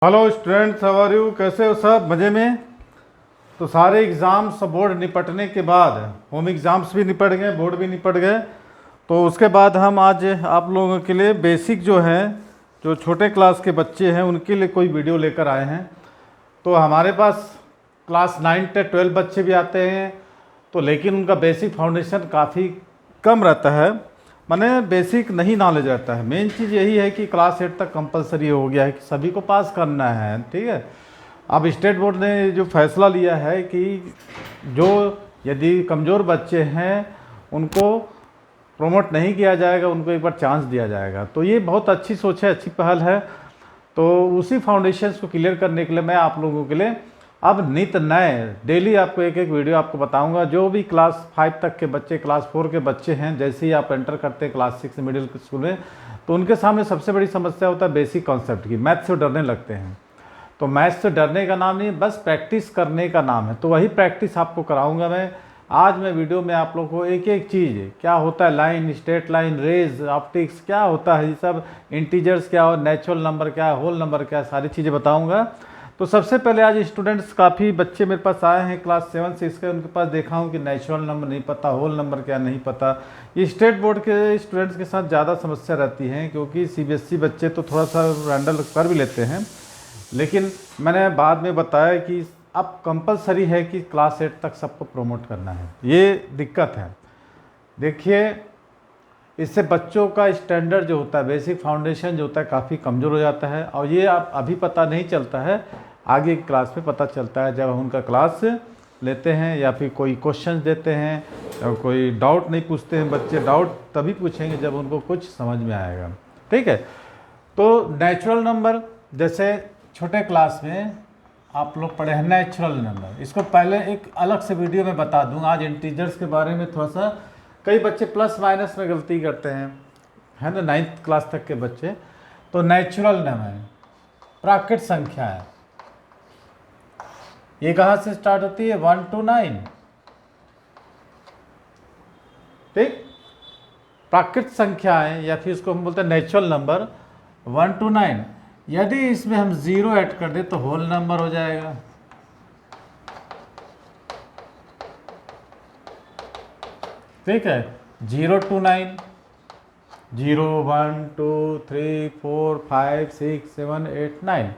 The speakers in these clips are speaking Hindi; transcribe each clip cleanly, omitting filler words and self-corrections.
Hello students, how are you? कैसे हो सब? मज़े में? तो सारे एग्ज़ाम्स बोर्ड निपटने के बाद होम एग्ज़ाम्स भी निपट गए, बोर्ड भी निपट गए। तो उसके बाद हम आज आप लोगों के लिए बेसिक जो है, जो छोटे क्लास के बच्चे हैं उनके लिए कोई वीडियो लेकर आए हैं। तो हमारे पास क्लास 9 से 12 बच्चे भी आते हैं, तो लेकिन उनका बेसिक फाउंडेशन काफ़ी कम रहता है, माने बेसिक नहीं नॉलेज रहता है। मेन चीज़ यही है कि क्लास 8 तक कंपलसरी हो गया है कि सभी को पास करना है, ठीक है। अब स्टेट बोर्ड ने जो फैसला लिया है कि जो यदि कमज़ोर बच्चे हैं उनको प्रमोट नहीं किया जाएगा, उनको एक बार चांस दिया जाएगा। तो ये बहुत अच्छी सोच है, अच्छी पहल है। तो उसी फाउंडेशंस को क्लियर करने के लिए मैं आप लोगों के लिए अब नित नए डेली आपको एक एक वीडियो आपको बताऊंगा। जो भी क्लास 5 तक के बच्चे, क्लास 4 के बच्चे हैं, जैसे ही आप एंटर करते हैं क्लास 6 मिडिल स्कूल में, तो उनके सामने सबसे बड़ी समस्या होता है बेसिक कॉन्सेप्ट की। मैथ से डरने लगते हैं। तो मैथ से डरने का नाम नहीं, बस प्रैक्टिस करने का नाम है। तो वही प्रैक्टिस आपको कराऊंगा मैं। आज मैं वीडियो में आप लोगों को एक एक चीज़, क्या होता है line, straight line, rays, optics क्या होता है, ये सब इंटीजर्स क्या हो, नेचुरल नंबर क्या है, होल नंबर क्या है, सारी चीज़ें बताऊंगा। तो सबसे पहले आज स्टूडेंट्स काफ़ी बच्चे मेरे पास आए हैं क्लास 7 से इसके, उनके पास देखा हूँ कि नेचुरल नंबर नहीं पता, होल नंबर क्या नहीं पता। ये स्टेट बोर्ड के स्टूडेंट्स के साथ ज़्यादा समस्या रहती है, क्योंकि सीबीएसई बच्चे तो थोड़ा सा रैंडल कर भी लेते हैं। लेकिन मैंने बाद में बताया कि अब कंपलसरी है कि क्लास 8 तक सबको प्रमोट करना है। ये दिक्कत है। देखिए, इससे बच्चों का स्टैंडर्ड जो होता है, बेसिक फाउंडेशन जो होता है, काफ़ी कमज़ोर हो जाता है। और ये आप अभी पता नहीं चलता है, आगे क्लास में पता चलता है, जब हम उनका क्लास लेते हैं या फिर कोई क्वेश्चन देते हैं, और कोई डाउट नहीं पूछते हैं बच्चे। डाउट तभी पूछेंगे जब उनको कुछ समझ में आएगा, ठीक है। तो नेचुरल नंबर, जैसे छोटे क्लास में आप लोग पढ़े हैं नेचुरल नंबर, इसको पहले एक अलग से वीडियो में बता दूंगा। आज इंटीजर्स के बारे में थोड़ा सा, कई बच्चे प्लस माइनस में गलती करते हैं, है ना, 9th क्लास तक के बच्चे। तो नेचुरल नंबर प्राकृत संख्या है, ये कहाँ से स्टार्ट होती है? 1 to 9, ठीक। प्राकृत संख्या है, या फिर इसको हम बोलते हैं नेचुरल नंबर 1 to 9। यदि इसमें हम 0 ऐड कर दे तो होल नंबर हो जाएगा, ठीक है। 0 to 9, 0 1 2 3 4 5 6 7 8 9।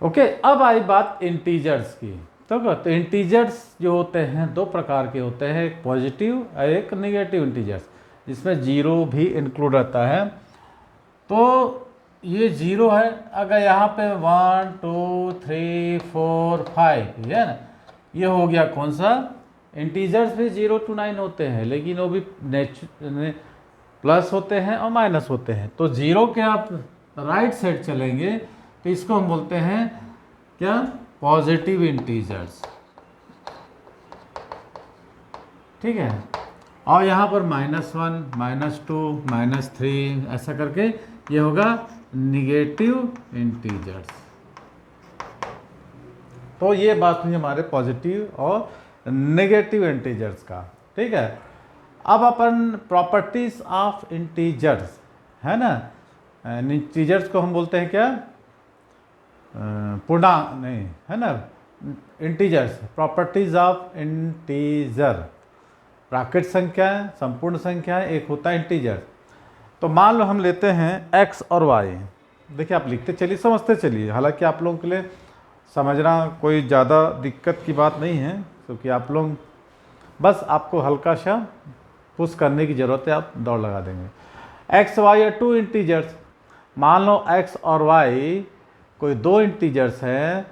ओके, अब आई बात इंटीजर्स की। तो इंटीजर्स जो होते हैं दो प्रकार के होते हैं, एक पॉजिटिव और एक नेगेटिव इंटीजर्स, जिसमें 0 भी इंक्लूड रहता है। तो ये 0 है, अगर यहाँ पे 1 2 3 4 5 है ना, ये हो गया कौन सा? इंटीजर्स भी 0 to 9 होते हैं, लेकिन वो भी प्लस होते हैं और माइनस होते हैं। तो 0 के आप राइट साइड चलेंगे तो इसको हम बोलते हैं क्या? पॉजिटिव इंटीजर्स, ठीक है। और यहाँ पर -1 -2 -3 ऐसा करके ये होगा निगेटिव इंटीजर्स। तो ये बात हुई हमारे पॉजिटिव और नेगेटिव इंटीजर्स का, ठीक है। अब अपन प्रॉपर्टीज ऑफ इंटीजर्स, है ना, इंटीजर्स को हम बोलते हैं क्या? पूर्णांक नहीं, है ना, इंटीजर्स। प्रॉपर्टीज ऑफ इंटीजर, प्राकृत संख्या है, संपूर्ण संख्या है, एक होता है इंटीजर। तो मान लो हम लेते हैं x और y। देखिए, आप लिखते चलिए, समझते चलिए। हालांकि आप लोगों के लिए समझना कोई ज़्यादा दिक्कत की बात नहीं है, क्योंकि आप लोग बस आपको हल्का सा पुश करने की ज़रूरत है, आप दौड़ लगा देंगे। x y और 2 इंटीजर्स। मान लो x और y कोई 2 इंटीजर्स हैं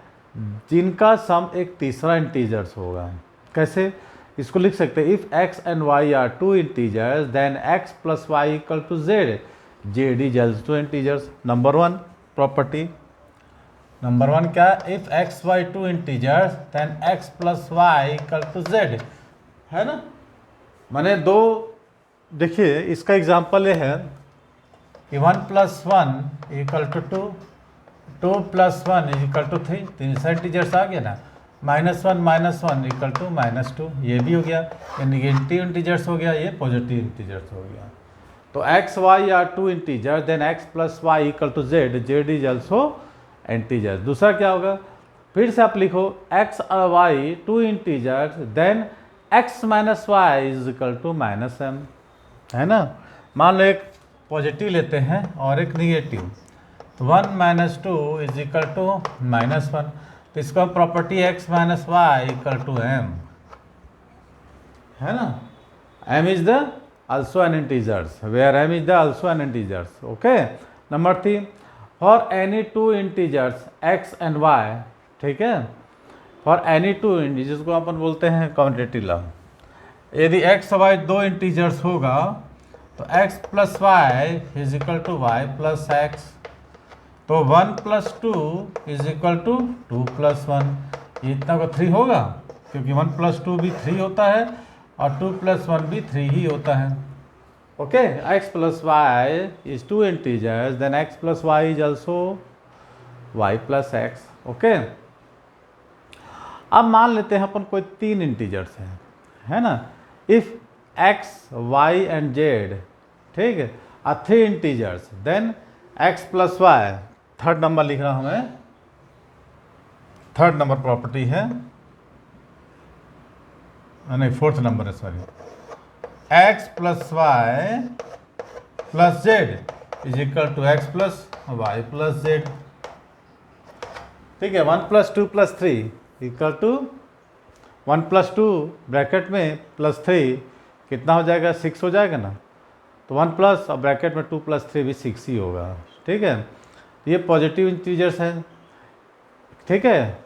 जिनका सम एक तीसरा इंटीजर्स होगा। कैसे? इसको लिख सकते हैं, if x and y are 2 integers then x plus y equal to z, z is also integers. Number 1 property. Number 1 क्या? If x y 2 integers then x plus y equal to z, है ना। मैंने दो, देखिए इसका एग्जांपल ये है कि 1 + 1 इक्वल टू 2, 2 + 1 इक्वल टू 3, तीन सा इंटीजर्स आ गया ना। -1 - 1 इक्वल टू -2, ये भी हो गया। ये निगेटिव इंटीजर्स हो गया, ये पॉजिटिव इंटीजर्स हो गया। तो x y are 2 integers then x plus y equal to z, z is also integers. दूसरा क्या होगा, फिर से आप लिखो x और y two integers, then x minus y is equal to minus m, है ना। मान लो एक पॉजिटिव लेते हैं और एक निगेटिव, तो 1 minus two is equal to minus one, तो इसका property x minus y equal to m, है ना। m is the also an integers, where m is the also an integers, okay। Number 3, for any two integers x and y, ठीक है, for any two integers को अपन बोलते हैं कम्यूटेटिव लॉ। यदि x y दो इंटीजर्स होगा तो x plus y is equal to y plus x, तो 1 plus two is equal to 2 plus one, ये इतना का 3 होगा, क्योंकि 1 प्लस टू भी 3 होता है और 2 प्लस वन भी 3 ही होता है, okay. x plus y is two integers, then x plus y is also y plus x, okay. अब मान लेते हैं अपन कोई 3 इंटीजर्स हैं, है ना। If x y and z, ठीक है, are 3 integers, then x plus y, third number लिख रहा हूं मैं, थर्ड नंबर प्रॉपर्टी है, नहीं फोर्थ नंबर है, sorry, x plus y plus z is equal to x plus y plus z, ठीक है। 1 plus two plus three equal to 1 plus two bracket में प्लस 3 कितना हो जाएगा, 6 हो जाएगा ना, तो 1 प्लस और ब्रैकेट में 2 प्लस 3 भी 6 ही होगा, ठीक है। ये पॉजिटिव इंटीजर्स हैं, ठीक है।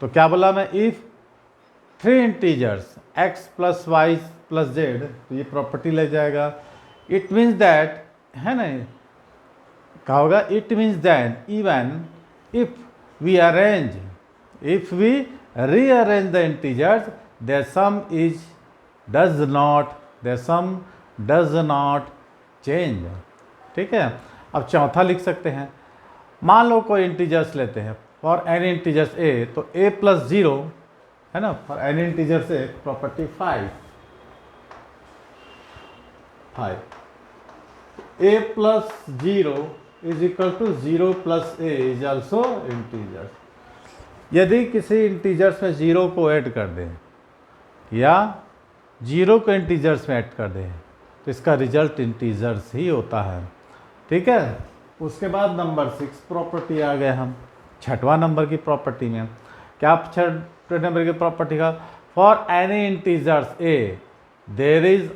तो क्या बोला मैं, if 3 integers x plus y plus z, तो ये प्रॉपर्टी ले जाएगा, इट मीन्स दैट, है ना, क्या होगा, it means that even if we arrange, if we rearrange the integers, their sum does not change, ठीक है। अब चौथा लिख सकते हैं, मान लो कोई इंटीजर्स लेते हैं, फॉर एनी इंटीजर्स a, तो a प्लस 0, है ना, for any integers a property 5, a plus 0 is equal to 0 plus a is also integers. यदि किसी इंटीजर्स में 0 को ऐड कर दें या 0 को इंटीजर्स में ऐड कर दें, तो इसका रिजल्ट इंटीजर्स ही होता है, ठीक है। उसके बाद नंबर 6 प्रॉपर्टी आ गए हम, छठवां नंबर की प्रॉपर्टी में। क्या छठवें नंबर की प्रॉपर्टी का, for any integers a there is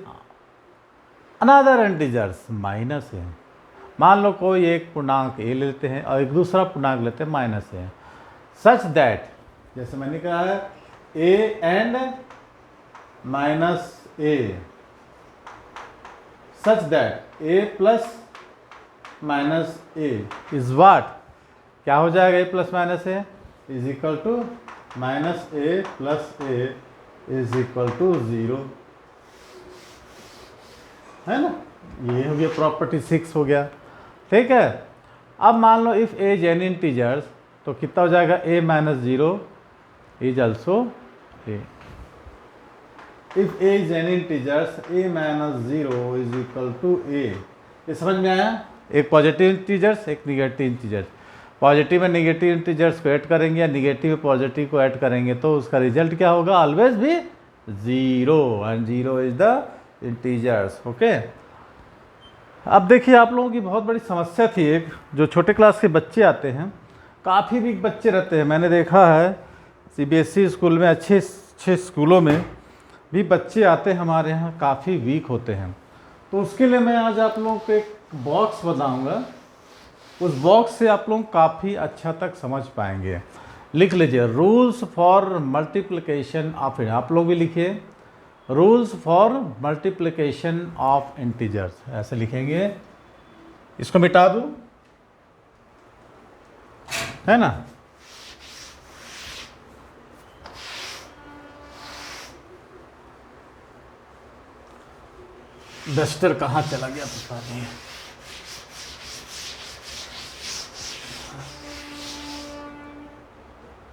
another integers minus a। मान लो कोई एक पूर्णांक a लेते हैं और एक दूसरा पूर्णांक लेते हैं माइनस a, सच दैट, जैसे मैंने कहा है a and minus a, such that a plus minus a is what, क्या हो जाएगा, a plus minus a is equal to minus a plus a is equal to 0, है ना। ये हो गया प्रॉपर्टी 6 हो गया, ठीक है। अब मान लो if a is any integers, तो कितना हो जाएगा, a minus 0 is also a। If a is any integers, a minus 0 is equal to a। ये समझ में आया, एक पॉजिटिव इंटीजर्स, एक निगेटिव इंटीजर्स, पॉजिटिव में निगेटिव इंटीजर्स को ऐड करेंगे या निगेटिव में पॉजिटिव को ऐड करेंगे, तो उसका रिजल्ट क्या होगा, ऑलवेज भी 0, and 0 is the integers, okay. अब देखिए, आप लोगों की बहुत बड़ी समस्या थी एक, जो छोटे क्लास के बच्चे आते हैं, काफ़ी वीक बच्चे रहते हैं, मैंने देखा है CBSE स्कूल में, अच्छे स्कूलों में भी बच्चे आते हैं हमारे यहाँ, काफ़ी वीक होते हैं। तो उसके लिए मैं आज आप लोगों को एक बॉक्स बताऊंगा, उस बॉक्स से आप लोग काफ़ी अच्छा तक समझ पाएंगे। लिख लीजिए, रूल्स फॉर मल्टीप्लिकेशन ऑफ, आप लोग भी लिखिए, rules for multiplication of integers, ऐसे लिखेंगे। इसको मिटा दूँ, है ना। डस्टर कहाँ चला गया पता नहीं।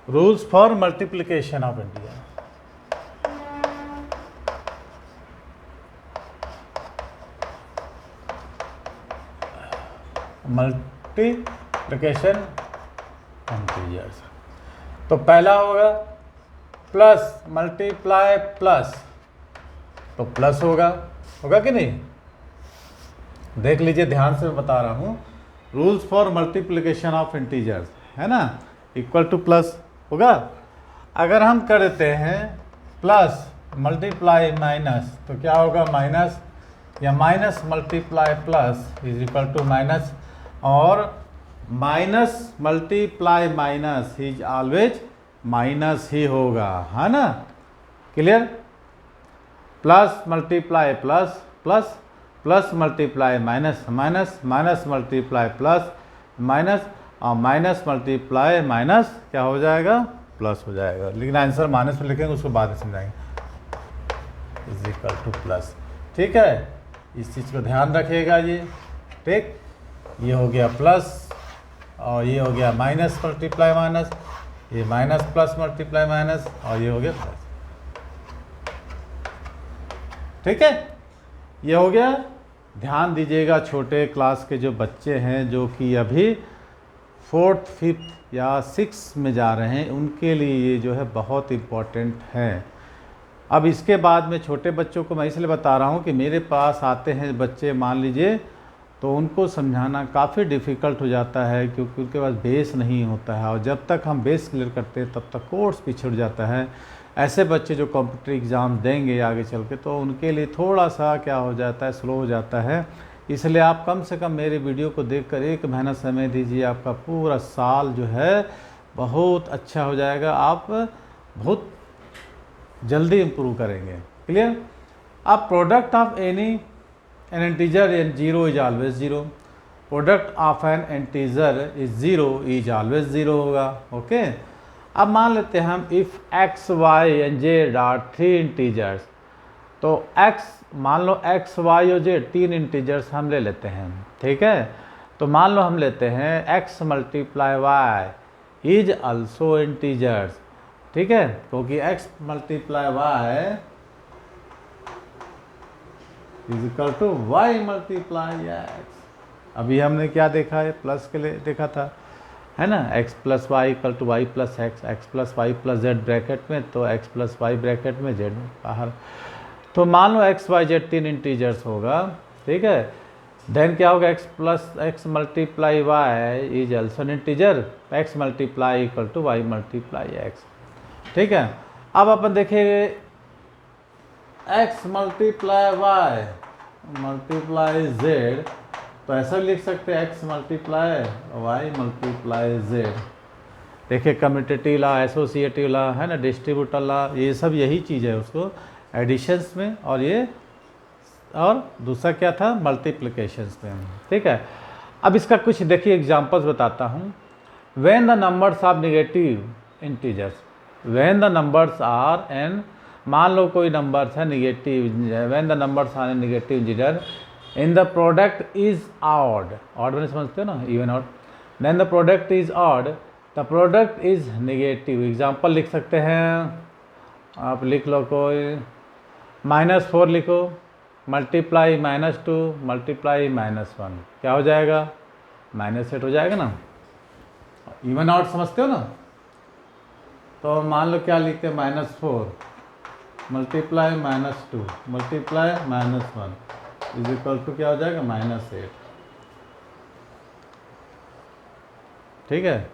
Rules for multiplication of integer, multiplication integers. तो पहला होगा प्लस मल्टीप्लाई प्लस, तो प्लस होगा कि नहीं? देख लीजिए, ध्यान से मैं बता रहा हूँ, rules for multiplication of integers है ना, इक्वल टू प्लस होगा। अगर हम कर देते हैं प्लस मल्टीप्लाई माइनस, तो क्या होगा? माइनस, या minus multiply plus is equal to minus, और minus multiply minus is always minus ही होगा, है ना? Clear? Plus multiply plus, plus plus multiply minus, minus minus multiply plus, minus, और माइनस मल्टीप्लाई माइनस क्या हो जाएगा? प्लस हो जाएगा। लेकिन आंसर माइनस में लिखेंगे, उसको बाद में समझाएंगे। इज इक्वल टू प्लस, ठीक है? इस चीज़ को ध्यान रखिएगा ये, ठीक? ये हो गया प्लस, और ये हो गया माइनस मल्टीप्लाई माइनस, ये माइनस प्लस मल्टीप्लाई माइनस, और ये हो गया प्लस, ठीक है? ये हो गया। ध्यान दीजिएगा, छोटे क्लास के जो बच्चे हैं, जो कि अभी 4th 5th या 6 में जा रहे हैं, उनके लिए ये जो है बहुत इम्पॉर्टेंट है। अब इसके बाद में छोटे बच्चों को मैं इसलिए बता रहा हूँ कि मेरे पास आते हैं बच्चे, मान लीजिए, तो उनको समझाना काफ़ी डिफ़िकल्ट हो जाता है, क्योंकि उनके पास बेस नहीं होता है, और जब तक हम बेस क्लियर करते हैं तब तक कोर्स पिछड़ जाता है। ऐसे बच्चे जो कॉम्पिटिटिव एग्ज़ाम देंगे आगे चल के, तो उनके लिए थोड़ा सा क्या हो जाता है, स्लो हो जाता है। इसलिए आप कम से कम मेरे वीडियो को देखकर 1 महीना समय दीजिए, आपका पूरा साल जो है बहुत अच्छा हो जाएगा, आप बहुत जल्दी इम्प्रूव करेंगे। क्लियर? अब product of any an integer an zero is always zero, product of an integer is zero is always zero होगा। ओके, अब मान लेते हैं हम if x y and z are 3 integers, तो एक्स, मान लो एक्स वाई और जेड 3 इंटीजर्स हम ले लेते हैं, ठीक है? तो मान लो हम लेते हैं x multiply y is also integers, ठीक है? क्योंकि x multiply y is equal to y multiply x. अभी हमने क्या देखा है? प्लस के लिए देखा था, है ना? X plus y equal to y plus x, x plus y plus z bracket में, तो एक्स प्लस वाई ब्रैकेट में, जेड बाहर। तो मान लो एक्स वाई जेड 3 इंटीजर्स होगा, ठीक है? देन क्या होगा? X plus x multiply y is also an integer, x multiply equal to y multiply x, ठीक है? अब अपन देखेंगे x multiply y multiply z, तो ऐसा भी लिख सकते हैं x multiply y multiply z. देखिए, कम्यूटेटिव ला, एसोसिएटिव ला, है ना, डिस्ट्रीब्यूटर ला, ये सब यही चीज़ है उसको एडिशंस में, और ये, और दूसरा क्या था? मल्टीप्लिकेशंस में, ठीक है? अब इसका कुछ देखिए एग्जांपल्स बताता हूँ। When the numbers are negative integers, when the numbers are an, मान लो कोई नंबर्स है negative, when the numbers are an negative integer in the product is odd, odd में समझते हो ना, even odd, then the product is odd, the product is negative. Example लिख सकते हैं, आप लिख लो कोई, -4 लिखो, मल्टीप्लाई -2 मल्टीप्लाई -1, क्या हो जाएगा? -8 हो जाएगा ना। इवन आउट समझते हो ना? तो मान लो क्या लिखते हैं? -4 multiply -2 multiply -1 is equal to क्या हो जाएगा? -8, ठीक है?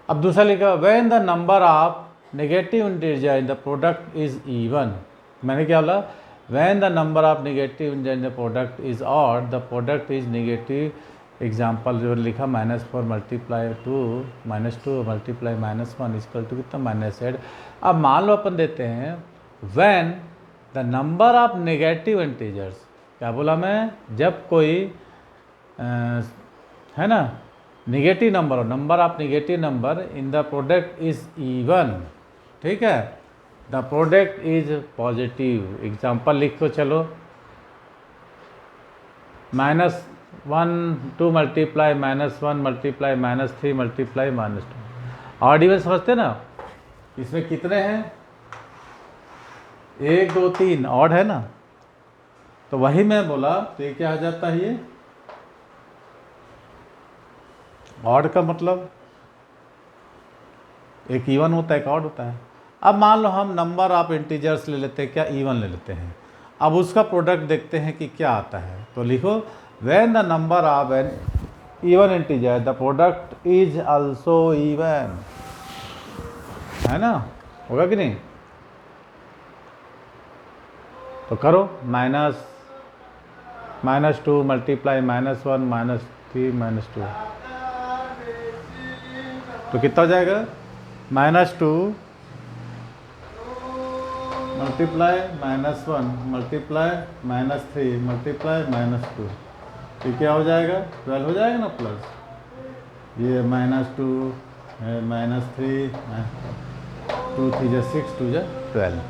अब दूसरा लिखा, when the number of negative integer in the product is even, मैंने क्या बोला? When the number of negative integer in the product is odd, the product is negative. Example जो लिखा, -4 मल्टीप्लाई -2 मल्टीप्लाई -1 इक्वल टू कितना? -8। अब मान लो अपन देते हैं when the number of negative integers, क्या बोला मैं? जब कोई है ना नेगेटिव नंबर हो, number of negative number in the product is even, ठीक है? The product is positive. Example लिखो, चलो, -1 2 multiply -1 multiply -3 multiply -2। Odd even समझते ना? इसमें कितने हैं? 1 2 3 ऑड है ना, तो वही मैं बोला। तो ये क्या आ जाता है? ये ऑड का मतलब एक इवन होता है, एक ऑड होता है। अब मान लो हम नंबर ऑफ इंटीजर्स ले लेते हैं, क्या इवन ले लेते हैं। अब उसका प्रोडक्ट देखते हैं कि क्या आता है। तो लिखो when the number of an even integer the product is also even, है ना, होगा कि नहीं। तो करो -2 मल्टीप्लाई -1 -3 -2, तो कितना हो जाएगा, -2 मल्टीप्लाई -1 मल्टीप्लाई -3 मल्टीप्लाई -2, ये क्या हो जाएगा, 12 हो जाएगा ना प्लस, ये -2 -3 2 3 जा 6 2 जा 12।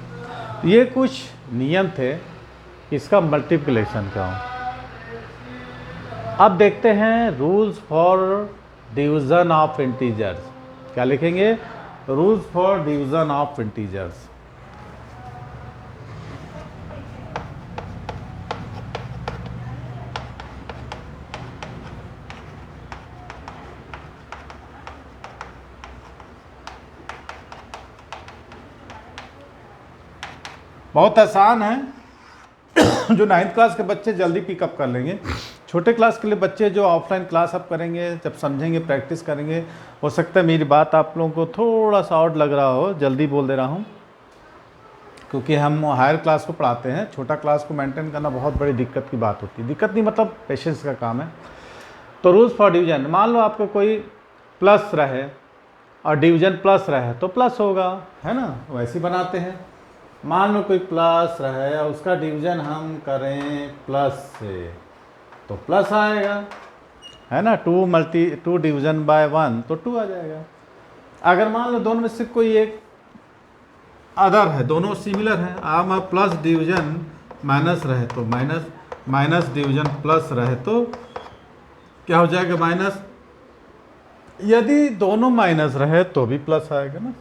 ये कुछ नियम थे इसका मल्टीप्लिकेशन का। अब देखते हैं rules for division of integers. क्या लिखेंगे, rules for division of integers. बहुत आसान है, जो 9th क्लास के बच्चे जल्दी पिकअप कर लेंगे। छोटे क्लास के लिए बच्चे जो ऑफलाइन क्लास अब करेंगे, जब समझेंगे, प्रैक्टिस करेंगे, हो सकता है मेरी बात आप लोगों को थोड़ा सा आउट लग रहा हो, जल्दी बोल दे रहा हूँ, क्योंकि हम हायर क्लास को पढ़ाते हैं। छोटा क्लास को मेंटेन करना बहुत बड़ी दिक्कत की बात होती है। दिक्कत नहीं मतलब पेशेंस का काम है। तो रूल्स फॉर डिवीजन, मान लो आपको कोई प्लस रहे और डिवीजन प्लस रहे तो प्लस होगा, है ना, वैसे ही बनाते हैं। मान लो कोई प्लस रहे और उसका डिवीजन हम करें प्लस से तो प्लस आएगा, है ना। 2 डिवीजन बाय 1 तो 2 आ जाएगा। अगर मान लो दोनों में से कोई एक अदर है, दोनों सिमिलर हैं, आम प्लस डिवीजन माइनस रहे तो माइनस, माइनस डिवीजन प्लस रहे तो क्या हो जाएगा, माइनस। यदि दोनों माइनस रहे तो भी प्लस आएगा ना।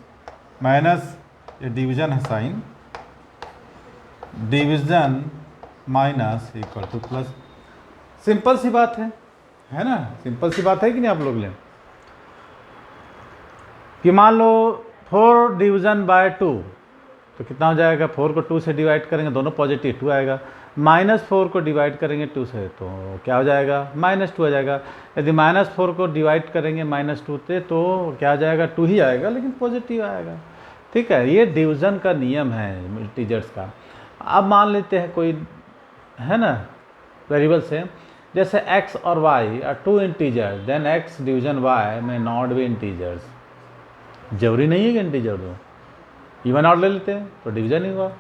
माइनस, ये डिवीजन है sign, division minus equal to plus. Simple सी बात है ना, सिंपल सी बात है कि नहीं आप लोग ले कि मान लो 4 डिवीजन बाय 2 तो कितना हो जाएगा, 4 को 2 से डिवाइड करेंगे, दोनों पॉजिटिव 2 आएगा। -4 को डिवाइड करेंगे 2 से तो क्या हो जाएगा, -2 आ जाएगा। यदि -4 को डिवाइड करेंगे -2 से तो क्या आ जाएगा, 2 ही आएगा, लेकिन पॉजिटिव आएगा। ठीक है, ये डिवीज़न का नियम है इंटीजर्स का। अब मान लेते हैं कोई, है ना, वेरिएबल से, जैसे x और y are 2 integers, then x division y में नॉट बी इंटीजर्स। जरूरी नहीं है कि इंटीजर दो, इवन ऑड ले लेते हैं तो डिवीजन ही हुआ।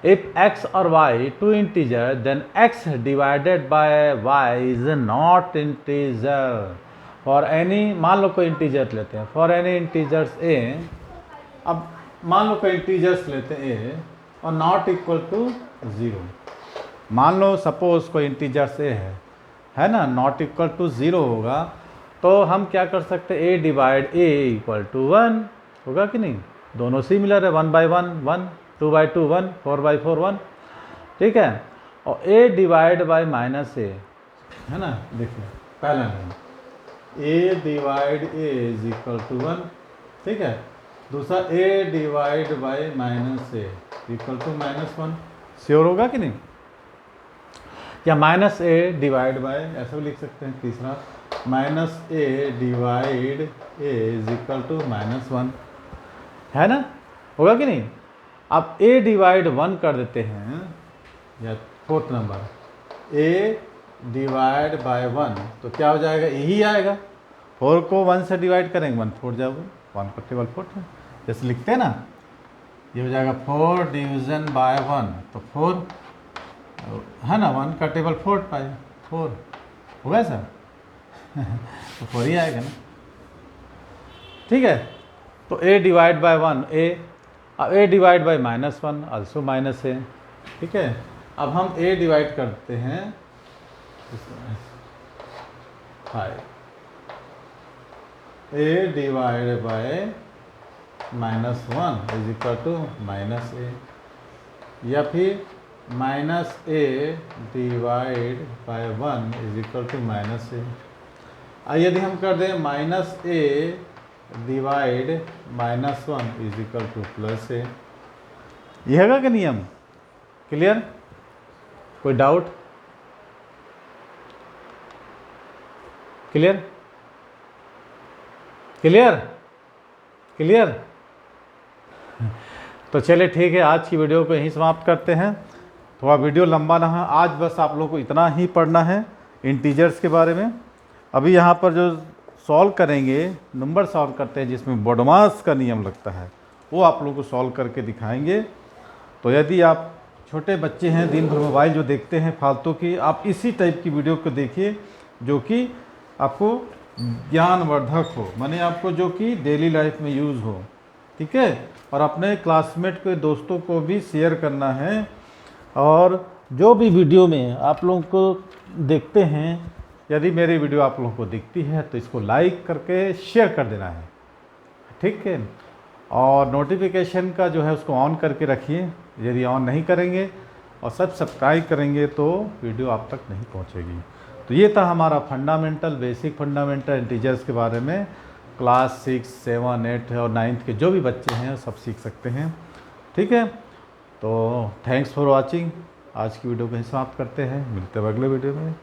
इफ x और y 2 integer then x divided by y is not integer for any, मान लो कोई इंटीजर लेते हैं, फॉर एनी इंटीजर्स a। अब मान लो कोई इंटीजर्स लेते हैं a और नॉट इक्वल टू 0। मान लो सपोज कोई इंटीजर्स a है ना, नॉट इक्वल टू 0 होगा तो हम क्या कर सकते हैं, a divide a equal to 1 होगा कि नहीं। दोनों सिमिलर है, 1/1 1, 2/2 1, 4/4 1, ठीक है। और a divide by minus a, है ना, देखिए पहला नियम, a divide a is equal to 1, ठीक है। दूसरा a divide by minus a equal to -1, sure होगा कि नहीं। या -a डिवाइड बाय, ऐसा भी लिख सकते हैं। तीसरा -a divide a is equal to -1, है ना, होगा कि नहीं। अब a डिवाइड 1 कर देते हैं, या 4th number a divide by 1 तो क्या हो जाएगा, यही आएगा। 4 को 1 से डिवाइड करेंगे 1 4 जाओगे, 1 का टेबल 4 जैसे लिखते हैं ना, ये हो जाएगा 4 डिवीजन बाय 1 तो 4, है ना, 1 का टेबल 4 पाए 4 होगा सर तो 4 ही आएगा ना, ठीक है। तो a divide by 1 a divide by -1 also -a, ठीक है। अब हम a डिवाइड करते हैं 5, a divide by -1 is equal to -a, या फिर -a divide by 1 is equal to -a। यदि हम कर दें -a divide -1 is equal to plus a. ये हैगा कि नियम? क्लियर? कोई डाउट? क्लियर? क्लियर? क्लियर? तो चलिए ठीक है, आज की वीडियो को यहीं समाप्त करते हैं। थोड़ा वीडियो लंबा ना है, आज बस आप लोगों को इतना ही पढ़ना है इंटीजर्स के बारे में। अभी यहाँ पर जो सॉल्व करेंगे, नंबर सॉल्व करते हैं जिसमें बोडमास का नियम लगता है, वो आप लोगों को सॉल्व करके दिखाएंगे। तो यदि आप छोटे बच्चे हैं, दिन भर मोबाइल जो देखते हैं फालतू की, आप इसी टाइप की वीडियो को देखिए जो कि आपको ज्ञानवर्धक हो, माने आपको जो कि डेली लाइफ में यूज़ हो, ठीक है। और अपने क्लासमेट के दोस्तों को भी शेयर करना है। और जो भी वीडियो में आप लोगों को देखते हैं, यदि मेरी वीडियो आप लोगों को दिखती है तो इसको लाइक करके शेयर कर देना है, ठीक है। और नोटिफिकेशन का जो है उसको ऑन करके रखिए, यदि ऑन नहीं करेंगे और सब्सक्राइब करेंगे तो वीडियो आप तक नहीं पहुंचेगी। तो ये था हमारा फंडामेंटल, बेसिक फंडामेंटल इंटीजर्स के बारे में। क्लास 6, 7, 8 और 9 के जो भी बच्चे हैं सब सीख सकते हैं, ठीक है। तो थैंक्स फॉर वॉचिंग। आज की वीडियो को ही समाप्त करते हैं, मिलते हैं अगले वीडियो में।